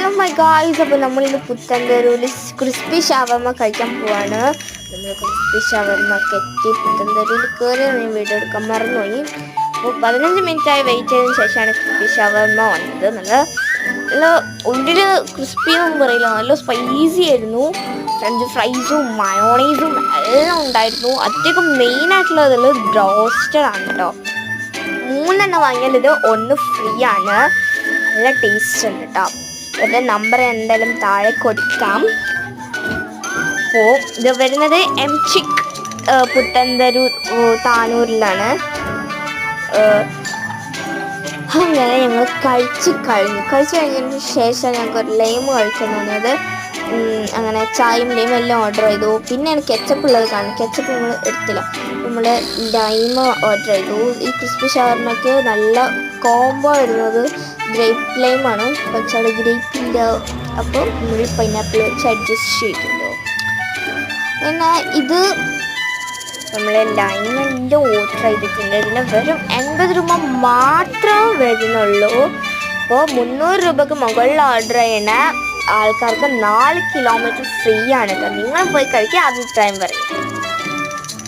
Hello my guys, അപ്പോൾ നമ്മളിന്ന് പുത്തൻതെരുവിൽ crispy ഷവർമ്മ കഴിക്കാൻ പോവാണ്. നമ്മൾ ക്രിസ്പി ഷവർമ്മ എത്തി പുത്തൻതെരുവിൽ കയറി ഞാൻ വീഡിയോ എടുക്കാൻ മറന്നുപോയി. അപ്പോൾ 15 മിനിറ്റായി വെയിറ്റ് ചെയ്തതിന് ശേഷമാണ് ക്രിസ്പി ഷവർമ്മ വന്നത്. നല്ല ഉള്ളിൽ ക്രിസ്പി എന്നൊന്നും പറയില്ല, നല്ല സ്പൈസി ആയിരുന്നു. ഫ്രഞ്ച് ഫ്രൈസും മയോണൈസും എല്ലാം ഉണ്ടായിരുന്നു. അധികം മെയിനായിട്ടുള്ളതിൽ ബ്രോസ്റ്റഡ് ആണ് കേട്ടോ. 3 വാങ്ങിയാൽ ഇത് 1 ഫ്രീ ആണ്. നല്ല ടേസ്റ്റ് ഉണ്ട് കേട്ടോ. ഇവരുടെ നമ്പർ എന്തായാലും താഴെ കൊടുക്കാം. അപ്പോൾ ഇത് വരുന്നത് എംചിക് പുത്തൻതെരു താനൂരിലാണ്. അങ്ങനെ ഞങ്ങൾ കഴിച്ച് കഴിഞ്ഞതിന് ശേഷം ഞങ്ങൾക്ക് ഒരു ലൈം കഴിക്കാൻ തോന്നിയത്. അങ്ങനെ ചായയും ലൈമും എല്ലാം ഓർഡർ ചെയ്തു. പിന്നെയാണ് കെച്ചപ്പ് ഉള്ളത് കാണും. കെച്ചപ്പ് നമ്മൾ എടുത്തില്ല. നമ്മൾ ലൈം ഓർഡർ ചെയ്തു. ഈ ക്രിസ്പി ഷവർമ്മയ്ക്ക് നല്ല കോംബോ വരുന്നത് ഗ്രേപ്പ് ലൈമാണ്. പക്ഷേ അവിടെ ഗ്രേപ്പ് ഇല്ല. അപ്പോൾ നമ്മൾ പൈനാപ്പിൾ വെച്ച് അഡ്ജസ്റ്റ് ചെയ്തിട്ടുണ്ടോ. പിന്നെ ഇത് നമ്മൾ ലൈമെല്ലാം ഓർഡർ ചെയ്തിട്ടുണ്ട്. ഇതിന് വെറും 80 രൂപ മാത്രം വരുന്നുള്ളൂ. അപ്പോൾ 300 രൂപയ്ക്ക് മുകളിൽ ഓർഡർ ചെയ്യണ ആൾക്കാർക്ക് 4 കിലോമീറ്റർ ഫ്രീ ആണ് കേട്ടോ. നിങ്ങൾ പോയി കഴിക്കുക, അഭിപ്രായം പറയും.